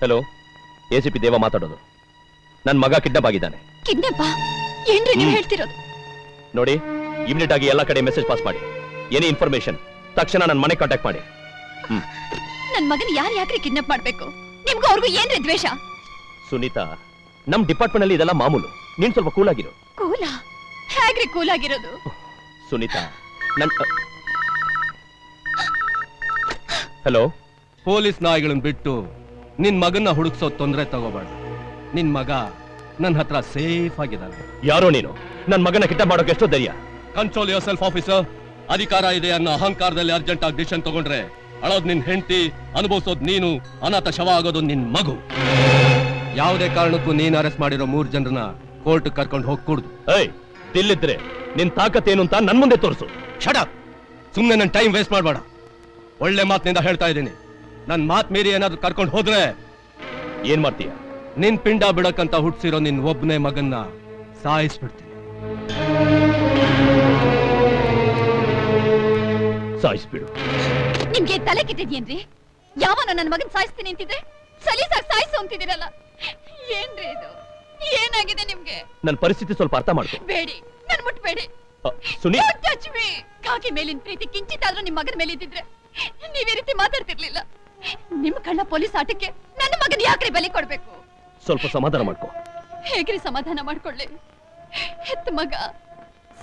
Hello, ACP ದೇವ ಮಾತಾಡೋದು. ನನ್ನ ಮಗ ಕಿಡ್ನಾಪ್ ಆಗಿದ್ದಾನೆ. ಕಿಡ್ನಾಪ್? ಏನ್ರಿ ನೀವು ಹೇಳ್ತಿರೋದು? ನೋಡಿ, ಇಮಿಡಿಯೇಟ್ ಆಗಿ ಎಲ್ಲ ಕಡೆ ಮೆಸೇಜ್ ಪಾಸ್ ಮಾಡಿ. ಎನಿ ಇನ್ಫಾರ್ಮೇಶನ್ ತಕ್ಷಣ ನನ್ನ ಮನೆ ಕಾಂಟ್ಯಾಕ್ಟ್ ಮಾಡಿ. ನನ್ನ ಮಗನ ಯಾಕ್ರಿ ಕಿಡ್ನಾಪ್ ಮಾಡ್ಬೇಕು? ನಿಮ್ಗೂ ಅವ್ರಿಗೂ ಏನ್ರಿ ದ್ವೇಷ? ಸುನೀತಾ, ನಮ್ ಡಿಪಾರ್ಟ್ಮೆಂಟ್ ಅಲ್ಲಿ ಇದೆಲ್ಲ ಮಾಮೂಲು. ನೀನ್ ಸ್ವಲ್ಪ ಕೂಲ್ ಆಗಿರು. ಕೂಲ? ಹೇಗ್ರಿ ಕೂಲ್ ಆಗಿರೋದು? ಸುನೀತಾ, ಹಲೋ, ಪೊಲೀಸ್ ನಾಯಿಗಳನ್ನ ಬಿಟ್ಟು ನಿನ್ ಮಗನ್ನ ಹುಡುಕ್ಸೋ ತೊಂದರೆ ತಗೋಬೇಡ. ನಿನ್ ಮಗ ನನ್ನ ಹತ್ರ ಸೇಫ್ ಆಗಿದ್ದಾನೆ. ಯಾರೋ ನೀನು? ನನ್ನ ಮಗನ ಕಿಡ್ನಾಪ್ ಮಾಡೋಕೆ ಎಷ್ಟೋ ಧೈರ್ಯ? Control your self officer. ಅಧಿಕಾರ ಇದೆ ಅನ್ನೋ ಅಹಂಕಾರದಲ್ಲಿ ಅರ್ಜೆಂಟ್ ಆಗಿ ಡಿಸಿಷನ್ ತಗೊಂಡ್ರೆ ಅಳೋದ್ ನಿನ್ ಹೆಂಡತಿ, ಅನುಭವಿಸೋದ್ ನೀನು, ಅನಾಥ ಶವ ಆಗೋದು ನಿನ್ ಮಗು. ಯಾವುದೇ ಕಾರಣಕ್ಕೂ ನೀನ್ ಅರೆಸ್ಟ್ ಮಾಡಿರೋ 3 ಜನರನ್ನ ಕೋರ್ಟ್ ಕರ್ಕೊಂಡು ಹೋಗ್ಕೂಡ್ದು. ಏಯ್, ತಿಲ್ಲಿದ್ರೆ ನಿನ್ ತಾಕತ್ತೇನು ಅಂತ ನನ್ ಮುಂದೆ ತೋರಿಸು. Shut up! ಸುಮ್ನೆ ನನ್ನ ಟೈಮ್ ವೇಸ್ಟ್ ಮಾಡಬೇಡ. ಒಳ್ಳೆ ಮಾತಿನಿಂದ ಹೇಳ್ತಾ ಇದ್ದೀನಿ. ನನ್ ಮಾತ್ ಮೀರಿ ಏನಾದ್ರು ಕರ್ಕೊಂಡು ಹೋದ್ರೆ ಏನ್ ಮಾಡ್ತೀಯ? ನಿನ್ ಪಿಂಡ ಬಿಡಕ್ಕಂತ ಹುಟ್ಸಿರೋ ನಿನ್ ಒಬ್ಬನೇ ಮಗನ್ನ ಸಾಯಿಸ್ಬಿಡ್ತೀನಿ. ಸಾಯಿಸ್ಬಿಡು. ನಿಮ್ಗೆ ತಲೆ ಕೆಟ್ಟಿದ್ಯೇನ್ರಿ? ಯಾವನ ನನ್ನ ಮಗನ್ ಸಾಯಿಸ್ತೀನಿ ಅಂತಿದ್ರೆ ಸಲೀಸಾಗಿ ಸಾಯಿಸು ಅಂತಿದ್ದೀರಲ್ಲ, ಏನ್ರಿ ಇದು? ಏನಾಗಿದೆ ನಿಮ್ಗೆ? ನನ್ನ ಪರಿಸ್ಥಿತಿ ಸ್ವಲ್ಪ ಅರ್ಥ ಮಾಡ್ಕೊ. ಬೇಡಿ, ನನ್ ಮುಟ್ಬೇಡಿ. ಸುನಿ, ಕಾಕಿ ಮೇಲಿನ ಪ್ರೀತಿ ಕಿಂಚಿತ್ತಾದ್ರೂ ನಿಮ್ ಮಗನ ಮೇಲೆ ಇದ್ದಿದ್ರೆ ನೀವೇ ರೀತಿ ಮಾತಾಡ್ತಿರ್ಲಿಲ್ಲ. ನಿಮ್ ಕಳ್ಳ ಪೊಲೀಸ್ ಆಟಕ್ಕೆ ನನ್ನ ಮಗನ್ ಯಾಕ್ರಿ ಬಲಿ ಕೊಡ್ಬೇಕು? ಸ್ವಲ್ಪ ಸಮಾಧಾನ ಮಾಡ್ಕೊ. ಹೇಗ್ರಿ ಸಮಾಧಾನ ಮಾಡ್ಕೊಳ್ಳಿ? ಹೆತ್ತ ಮಗ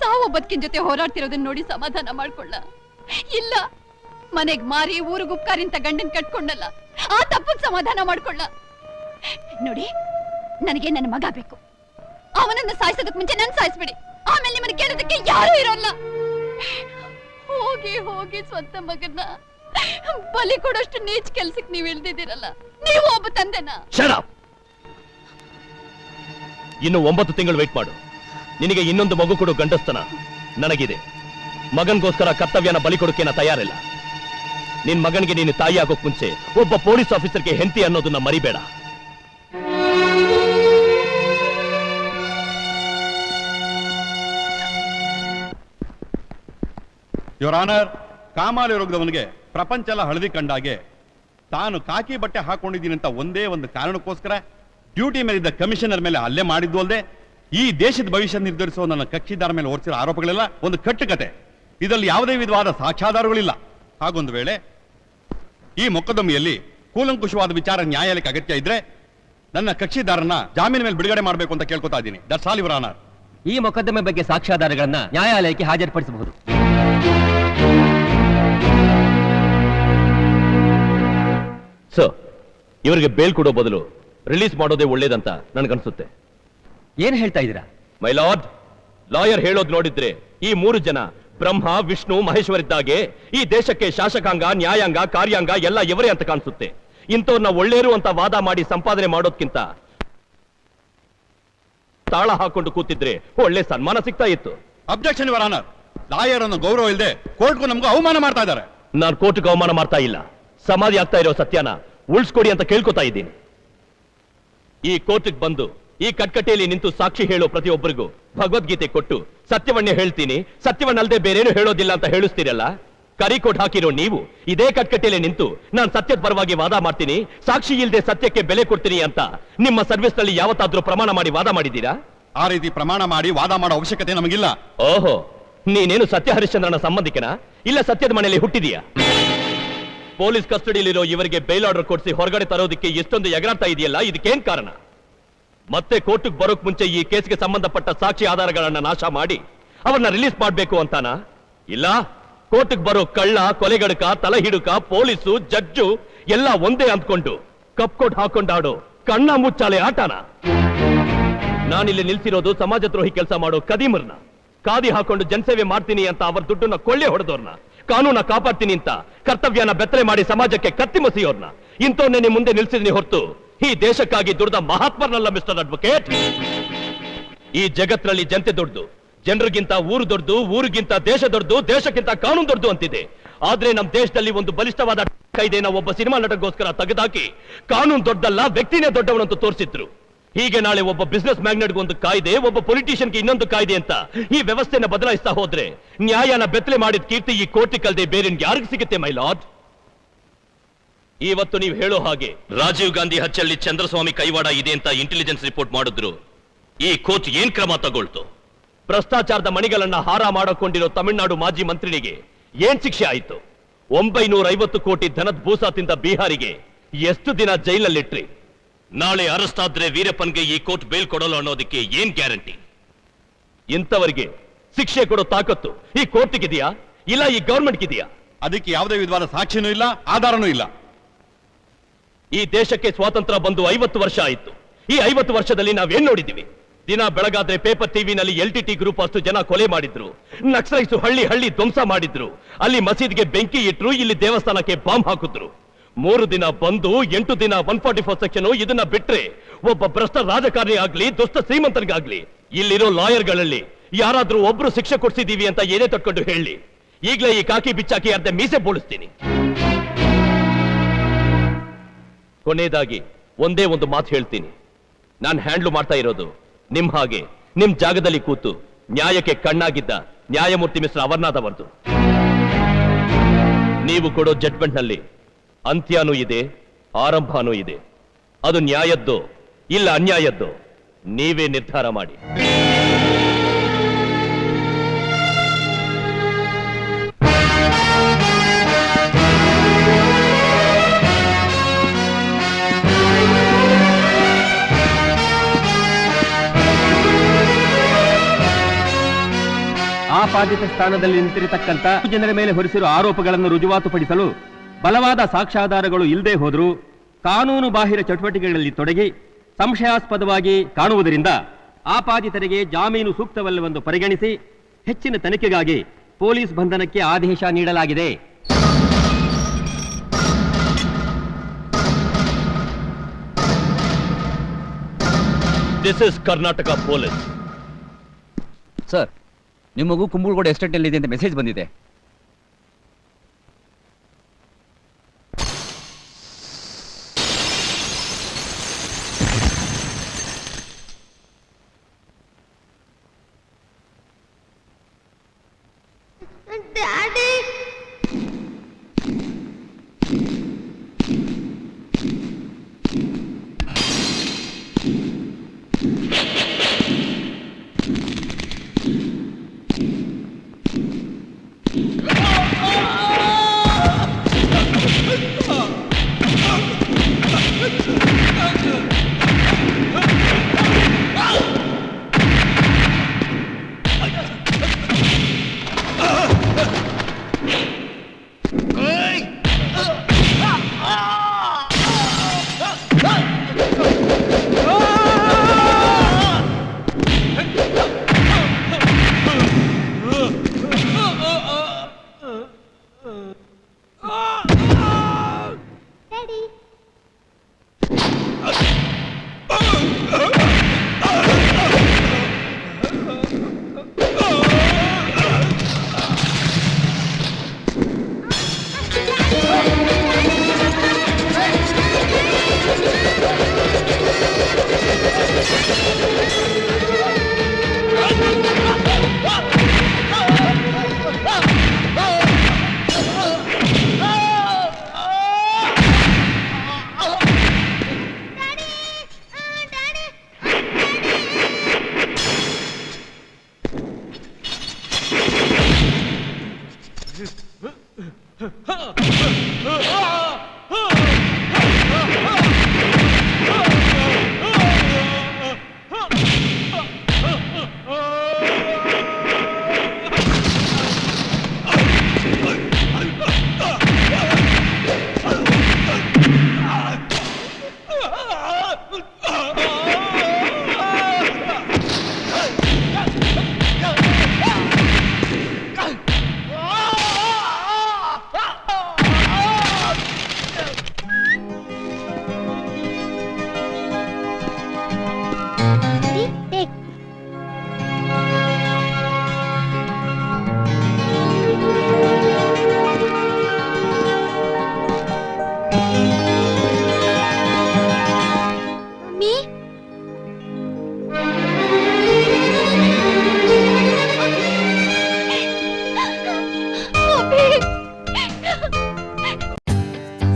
ಸಾವು ಬದುಕಿನ ಜೊತೆ ಹೋರಾಡ್ತಿರೋದನ್ನ ನೋಡಿ ಸಮಾಧಾನ ಮಾಡ್ಕೊಳ್ಳ? ಇಲ್ಲ, ಮನೆಗ್ ಮಾರಿ ಊರಿಗೆ ಉಪ್ಕಾರಿಂತ ಗಂಡನ್ ಕಟ್ಕೊಂಡಲ್ಲ, ಆ ತಪ್ಪನ್ ಸಮಾಧಾನ ಮಾಡ್ಕೊಳ್ಳ? ನೋಡಿ, ನನಗೆ ನನ್ನ ಮಗ ಬೇಕು. ಅವನನ್ನ ಸಾಯಿಸೋದಕ್ ಮುಂಚೆ ನನ್ ಸಾಯಿಸ್ಬಿಡಿ. ಆಮೇಲೆ ನಿಮ್ಮನ್ನ ಕೇಳೋದಕ್ಕೆ ಯಾರು ಇರೋಲ್ಲ. ಹೋಗಿ ಹೋಗಿ ಸ್ವಂತ ಮಗನ್ನ ಬಲಿ ಕೊಡೋಷ್ಟು ನೀಚ್ ಕೆಲ್ಸಕ್ಕೆ ನೀವ್ ಇಳ್ದಿದ್ದೀರಲ್ಲ, ನೀವು ಒಬ್ಬ ತಂದೆನ? ಇನ್ನು 9 ತಿಂಗಳು ವೇಟ್ ಮಾಡು. ನಿನಗೆ ಇನ್ನೊಂದು ಮಗು ಕೊಡು ಗಂಡಸ್ತನ ನನಗಿದೆ. ಮಗನ್ಗೋಸ್ಕರ ಕರ್ತವ್ಯನ ಬಲಿ ಕೊಡೋಕೆ ತಯಾರಿಲ್ಲ. ನಿನ್ ಮಗನಿಗೆ ನೀನು ತಾಯಿ ಆಗೋಕ್ ಮುಂಚೆ ಒಬ್ಬ ಪೊಲೀಸ್ ಆಫೀಸರ್ಗೆ ಹೆಂಡತಿ ಅನ್ನೋದನ್ನ ಮರಿಬೇಡ. ಯುವರ್ ಆನರ್, ಕಾಮಾಲೆ ರೋಗದವನಿಗೆ ಪ್ರಪಂಚ ಎಲ್ಲ ಹಳದಿ ಕಂಡಾಗೆ ತಾನು ಕಾಕಿ ಬಟ್ಟೆ ಹಾಕೊಂಡಿದ್ದೀನಿ ಅಂತ ಒಂದೇ ಒಂದು ಕಾರಣಕ್ಕೋಸ್ಕರ ಡ್ಯೂಟಿ ಮೇಲಿದ್ದ ಕಮಿಷನರ್ ಮೇಲೆ ಹಲ್ಲೆ ಮಾಡಿದ್ದು ಅಲ್ಲದೆ ಈ ದೇಶದ ಭವಿಷ್ಯ ನಿರ್ಧರಿಸುವ ನನ್ನ ಕಕ್ಷಿದಾರ ಮೇಲೆ ಹೊರಿಸಿರೋ ಆರೋಪಗಳೆಲ್ಲ ಒಂದು ಕಟ್ಟುಕತೆ. ಇದರಲ್ಲಿ ಯಾವುದೇ ವಿಧವಾದ ಸಾಕ್ಷ್ಯಾಧಾರಗಳಿಲ್ಲ. ಹಾಗೊಂದು ವೇಳೆ ಈ ಮೊಕದ್ದಮೆಯಲ್ಲಿ ಕೂಲಂಕುಷವಾದ ವಿಚಾರ ನ್ಯಾಯಾಲಯಕ್ಕೆ ಅಗತ್ಯ ಇದ್ರೆ ನನ್ನ ಕಕ್ಷಿದಾರನ ಜಾಮೀನು ಮೇಲೆ ಬಿಡುಗಡೆ ಮಾಡಬೇಕು ಅಂತ ಕೇಳ್ಕೊತಾ ಇದ್ದೀನಿ. That's all your honour. ಈ ಮೊಕದ್ದಮೆ ಬಗ್ಗೆ ಸಾಕ್ಷ್ಯಾಧಾರಗಳನ್ನ ನ್ಯಾಯಾಲಯಕ್ಕೆ ಹಾಜರುಪಡಿಸಬಹುದು. ಸರ್, ಇವರಿಗೆ ಬೇಲ್ ಕೊಡೋ ಬದಲು ರಿಲೀಸ್ ಮಾಡೋದೇ ಒಳ್ಳೇದಂತ ನನಗನ್ಸುತ್ತೆ. ಏನ್ ಹೇಳ್ತಾ ಇದ್ದೀರಾ? ಮೈ ಲಾರ್ಡ್, ಲಾಯರ್ ಹೇಳೋದು ನೋಡಿದ್ರೆ ಈ 3 ಜನ ಬ್ರಹ್ಮ, ವಿಷ್ಣು, ಮಹೇಶ್ವರಿದ್ದಾಗೆ ಈ ದೇಶಕ್ಕೆ ಶಾಸಕಾಂಗ, ನ್ಯಾಯಾಂಗ, ಕಾರ್ಯಾಂಗ ಎಲ್ಲ ಇವರೇ ಅಂತ ಕಾಣಿಸುತ್ತೆ. ಇಂಥವ್ರನ್ನ ಒಳ್ಳೇರು ಅಂತ ವಾದ ಮಾಡಿ ಸಂಪಾದನೆ ಮಾಡೋದ್ಕಿಂತ ತಾಳ ಹಾಕೊಂಡು ಕೂತಿದ್ರೆ ಒಳ್ಳೆ ಸನ್ಮಾನ ಸಿಗ್ತಾ ಇತ್ತು. Objection your honour. ಲಾಯರ್ ಅನ್ನೋ ಗೌರವ ಇಲ್ಲದೆ ಕೋರ್ಟ್ಗೂ ನಮಗೂ ಅವಮಾನ ಮಾಡ್ತಾ ಇದ್ದಾರೆ. ನಾನು ಕೋರ್ಟ್ಗೆ ಅವಮಾನ ಮಾಡ್ತಾ ಇಲ್ಲ. ಸಮಾಧಿ ಆಗ್ತಾ ಇರೋ ಸತ್ಯನ ಉಳಿಸ್ಕೊಡಿ ಅಂತ ಕೇಳ್ಕೊತಾ ಇದ್ದೀನಿ. ಈ ಕೋರ್ಟ್ಗೆ ಬಂದು ಈ ಕಟ್ಕಟೆಯಲ್ಲಿ ನಿಂತು ಸಾಕ್ಷಿ ಹೇಳೋ ಪ್ರತಿಯೊಬ್ಬರಿಗೂ ಭಗವದ್ಗೀತೆ ಕೊಟ್ಟು ಸತ್ಯವನ್ನೇ ಹೇಳ್ತೀನಿ, ಸತ್ಯವನ್ನಲ್ಲದೆ ಬೇರೇನು ಹೇಳೋದಿಲ್ಲ ಅಂತ ಹೇಳಿಸ್ತೀರಲ್ಲ. ಕರಿಕೋಟ್ ಹಾಕಿರೋ ನೀವು ಇದೇ ಕಟ್ಕಟೆಯಲ್ಲಿ ನಿಂತು ನಾನು ಸತ್ಯದ ಪರವಾಗಿ ವಾದ ಮಾಡ್ತೀನಿ, ಸಾಕ್ಷಿ ಇಲ್ಲದೆ ಸತ್ಯಕ್ಕೆ ಬೆಲೆ ಕೊಡ್ತೀನಿ ಅಂತ ನಿಮ್ಮ ಸರ್ವಿಸ್ ನಲ್ಲಿ ಯಾವತ್ತಾದ್ರೂ ಪ್ರಮಾಣ ಮಾಡಿ ವಾದ ಮಾಡಿದ್ದೀರಾ? ಆ ರೀತಿ ಪ್ರಮಾಣ ಮಾಡಿ ವಾದ ಮಾಡೋ ಅವಶ್ಯಕತೆ ನಮಗಿಲ್ಲ. ಓಹೋ, ನೀನೇನು ಸತ್ಯ ಹರಿಶ್ಚಂದ್ರನ ಸಂಬಂಧಿಕನ? ಇಲ್ಲ ಸತ್ಯದ ಮನೆಯಲ್ಲಿ ಹುಟ್ಟಿದೀಯಾ? ಪೊಲೀಸ್ ಕಸ್ಟಡಿಯಲ್ಲಿರೋ ಇವರಿಗೆ ಬೇಲ್ ಆರ್ಡರ್ ಕೊಡಿಸಿ ಹೊರಗಡೆ ತರೋದಕ್ಕೆ ಎಷ್ಟೊಂದು ಎಗರಾಡ್ತಾ ಇದೆಯಲ್ಲ, ಇದಕ್ಕೇನ್ ಕಾರಣ? ಮತ್ತೆ ಕೋರ್ಟ್ಗೆ ಬರೋಕ್ ಮುಂಚೆ ಈ ಕೇಸ್ಗೆ ಸಂಬಂಧಪಟ್ಟ ಸಾಕ್ಷಿ ಆಧಾರಗಳನ್ನ ನಾಶ ಮಾಡಿ ಅವರನ್ನ ರಿಲೀಸ್ ಮಾಡಬೇಕು ಅಂತಾನ? ಇಲ್ಲ ಕೋರ್ಟ್ಗೆ ಬರೋ ಕಳ್ಳ, ಕೊಲೆಗಡಕ, ತಲೆಹಿಡುಕ, ಪೊಲೀಸು, ಜಡ್ಜು ಎಲ್ಲ ಒಂದೇ ಅಂದ್ಕೊಂಡು ಕಪ್ಕೋಟ್ ಹಾಕೊಂಡಾಡೋ ಕಣ್ಣ ಮುಚ್ಚಾಲೆ ಆಟನ? ನಾನಿಲ್ಲಿ ನಿಲ್ಸಿರೋದು ಸಮಾಜ ದ್ರೋಹಿ ಕೆಲಸ ಮಾಡೋ ಕದೀಮರ್ನ, ಕಾದಿ ಹಾಕೊಂಡು ಜನಸೇವೆ ಮಾಡ್ತೀನಿ ಅಂತ ಅವರ ದುಡ್ಡನ್ನ ಕೊಳ್ಳೆ ಹೊಡೆದವ್ರನ್ನ, ಕಾನೂನ ಕಾಪಾಡ್ತೀನಿ ಅಂತ ಕರ್ತವ್ಯನ ಬೆತ್ತಲೆ ಮಾಡಿ ಸಮಾಜಕ್ಕೆ ಕತ್ತಿ ಮಸಿಯೋರ್ನ, ಇಂಥವನ್ನೇ ನಿಮ್ಮ ಮುಂದೆ ನಿಲ್ಸಿದೀನಿ ಹೊರತು ಈ ದೇಶಕ್ಕಾಗಿ ದುಡ್ದ ಮಹಾತ್ಮರನಲ್ಲ ಮಿಸ್ಟರ್ ಅಡ್ವೊಕೇಟ್. ಈ ಜಗತ್ತಿನಲ್ಲಿ ಜನತೆ ದೊಡ್ಡದು, ಜನರಿಗಿಂತ ಊರು ದೊಡ್ಡದು, ಊರಿಗಿಂತ ದೇಶ ದೊಡ್ಡದು, ದೇಶಕ್ಕಿಂತ ಕಾನೂನು ದೊಡ್ಡದು ಅಂತಿದೆ. ಆದ್ರೆ ನಮ್ಮ ದೇಶದಲ್ಲಿ ಒಂದು ಬಲಿಷ್ಠವಾದ ಕಾಯ್ದೆನ ಒಬ್ಬ ಸಿನಿಮಾ ನಟಗೋಸ್ಕರ ತೆಗೆದಾಕಿ ಕಾನೂನು ದೊಡ್ಡಲ್ಲ ವ್ಯಕ್ತಿನೇ ದೊಡ್ಡವನಂತ ತೋರಿಸಿದ್ರು. ಹೀಗೆ ನಾಳೆ ಒಬ್ಬ ಬಿಸ್ನೆಸ್ ಮ್ಯಾಗ್ನೆಟ್ಗೆ ಒಂದು ಕಾಯ್ದೆ, ಒಬ್ಬ ಪೊಲಿಟಿಷಿಯನ್ಗೆ ಇನ್ನೊಂದು ಕಾಯ್ದೆ ಅಂತ ಈ ವ್ಯವಸ್ಥೆನ ಬದಲಾಯಿಸ್ತಾ ಹೋದ್ರೆ ನ್ಯಾಯನ ಬೆತ್ತಲೆ ಮಾಡಿದ ಕೀರ್ತಿ ಈ ಕೋರ್ಟಿಗೆ ಅಲ್ಲದೆ ಬೇರೆ ಯಾರಿಗೆ ಸಿಗುತ್ತೆ ಮೈ ಲಾರ್ಡ್? ಇವತ್ತು ನೀವು ಹೇಳೋ ಹಾಗೆ ರಾಜೀವ್ ಗಾಂಧಿ ಹತ್ಯೆಯಲ್ಲಿ ಚಂದ್ರಸ್ವಾಮಿ ಕೈವಾಡ ಇದೆ ಅಂತ ಇಂಟೆಲಿಜೆನ್ಸ್ ರಿಪೋರ್ಟ್ ಮಾಡಿದ್ರು ಈ ಕೋರ್ಟ್ ಏನ್ ಕ್ರಮ ತಗೊಳ್ತು? ಭ್ರಷ್ಟಾಚಾರದ ಮಣಿಗಳನ್ನ ಹಾರ ಮಾಡಿಕೊಂಡಿರೋ ತಮಿಳುನಾಡು ಮಾಜಿ ಮಂತ್ರಿನಿಗೆ ಏನ್ ಶಿಕ್ಷೆ ಆಯಿತು? 950 ಕೋಟಿ ಧನದ ಭೂಸ ತಿಂದ ಬಿಹಾರಿಗೆ ಎಷ್ಟು ದಿನ ಜೈಲಲ್ಲಿಟ್ರಿ? ನಾಳೆ ಅರೆಸ್ಟ್ ಆದ್ರೆ ವೀರಪ್ಪನ್ಗೆ ಈ ಕೋರ್ಟ್ ಬೇಲ್ ಕೊಡಲು ಅನ್ನೋದಕ್ಕೆ ಏನ್ ಗ್ಯಾರಂಟಿ? ಇಂಥವರಿಗೆ ಶಿಕ್ಷೆ ಕೊಡೋ ತಾಕತ್ತು ಈ ಕೋರ್ಟ್ಗಿದೆಯಾ ಇಲ್ಲ ಈ ಗವರ್ಮೆಂಟ್ಗಿದೆಯಾ? ಅದಕ್ಕೆ ಯಾವುದೇ ವಿಧವಾದ ಸಾಕ್ಷಿನೂ ಇಲ್ಲ, ಆಧಾರನೂ ಇಲ್ಲ. ಈ ದೇಶಕ್ಕೆ ಸ್ವಾತಂತ್ರ್ಯ ಬಂದು 50 ವರ್ಷ ಆಯಿತು. ಈ 50 ವರ್ಷದಲ್ಲಿ ನಾವೇನ್ ನೋಡಿದೀವಿ? ದಿನ ಬೆಳಗಾದ್ರೆ ಪೇಪರ್ ಟಿವಿನಲ್ಲಿ LTT ಗ್ರೂಪ್ ಅಷ್ಟು ಜನ ಕೊಲೆ ಮಾಡಿದ್ರು, ನಕ್ಸಲೈಟ್ಸು ಹಳ್ಳಿ ಹಳ್ಳಿ ಧ್ವಂಸ ಮಾಡಿದ್ರು, ಅಲ್ಲಿ ಮಸೀದಿಗೆ ಬೆಂಕಿ ಇಟ್ರು, ಇಲ್ಲಿ ದೇವಸ್ಥಾನಕ್ಕೆ ಬಾಂಬ್ ಹಾಕಿದ್ರು. 3 ದಿನ ಬಂದು 8 ದಿನ 144 ಸೆಕ್ಷನ್ ಇದನ್ನ ಬಿಟ್ರೆ ಒಬ್ಬ ಭ್ರಷ್ಟ ರಾಜಕಾರಣಿ ಆಗ್ಲಿ ದುಷ್ಟ ಶ್ರೀಮಂತನಿಗಾಗ್ಲಿ ಇಲ್ಲಿರೋ ಲಾಯರ್ಗಳಲ್ಲಿ ಯಾರಾದ್ರೂ ಒಬ್ರು ಶಿಕ್ಷೆ ಕೊಡ್ಸಿದೀವಿ ಅಂತ ಏನೇ ತಟ್ಕೊಂಡು ಹೇಳಿ, ಈಗಲೇ ಈ ಕಾಕಿ ಬಿಚ್ಚಾಕಿ ಅರ್ಧ ಮೀಸೆ ಬೋಳಿಸ್ತೀನಿ. ಕೊನೆಯದಾಗಿ ಒಂದೇ ಒಂದು ಮಾತು ಹೇಳ್ತೀನಿ. ನಾನು ಹ್ಯಾಂಡ್ಲ್ ಮಾಡ್ತಾ ಇರೋದು ನಿಮ್ ಹಾಗೆ ನಿಮ್ ಜಾಗದಲ್ಲಿ ಕೂತು ನ್ಯಾಯಕ್ಕೆ ಕಣ್ಣಾಗಿದ್ದ ನ್ಯಾಯಮೂರ್ತಿ ಮಿಸ್ಟರ್ ಅಮರ್ನಾಥ್ ಅವರದು. ನೀವು ಕೊಡೋ ಜಡ್ಜ್ಮೆಂಟ್ ನಲ್ಲಿ ಅಂತ್ಯನೂ ಇದೆ, ಆರಂಭನೂ ಇದೆ. ಅದು ನ್ಯಾಯದ್ದೋ ಇಲ್ಲ ಅನ್ಯಾಯದ್ದೋ ನೀವೇ ನಿರ್ಧಾರ ಮಾಡಿ. ಆಪಾದಿತ ಸ್ಥಾನದಲ್ಲಿ ನಿಂತಿರತಕ್ಕಂಥ ಜನರ ಮೇಲೆ ಹೊರಿಸಿರುವ ಆರೋಪಗಳನ್ನು ರುಜುವಾತುಪಡಿಸಲು ಬಲವಾದ ಸಾಕ್ಷ್ಯಾಧಾರಗಳು ಇಲ್ಲದೆ ಹೋದರೂ ಕಾನೂನು ಬಾಹಿರ ಚಟುವಟಿಕೆಗಳಲ್ಲಿ ತೊಡಗಿ ಸಂಶಯಾಸ್ಪದವಾಗಿ ಕಾಣುವುದರಿಂದ ಆಪಾದಿತರಿಗೆ ಜಾಮೀನು ಸೂಕ್ತವಲ್ಲವೆಂದು ಪರಿಗಣಿಸಿ ಹೆಚ್ಚಿನ ತನಿಖೆಗಾಗಿ ಪೊಲೀಸ್ ಬಂಧನಕ್ಕೆ ಆದೇಶ ನೀಡಲಾಗಿದೆ. This is Karnataka police. Sir, ನಿಮ್ಮ ಮಗು ಕುಂಬಳಗೋಡು ಎಸ್ಟೇಟ್ನಲ್ಲಿ ಇದೆ ಅಂತ ಮೆಸೇಜ್ ಬಂದಿದೆ. Daddy,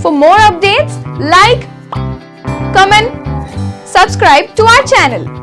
For more updates, like, comment, subscribe to our channel.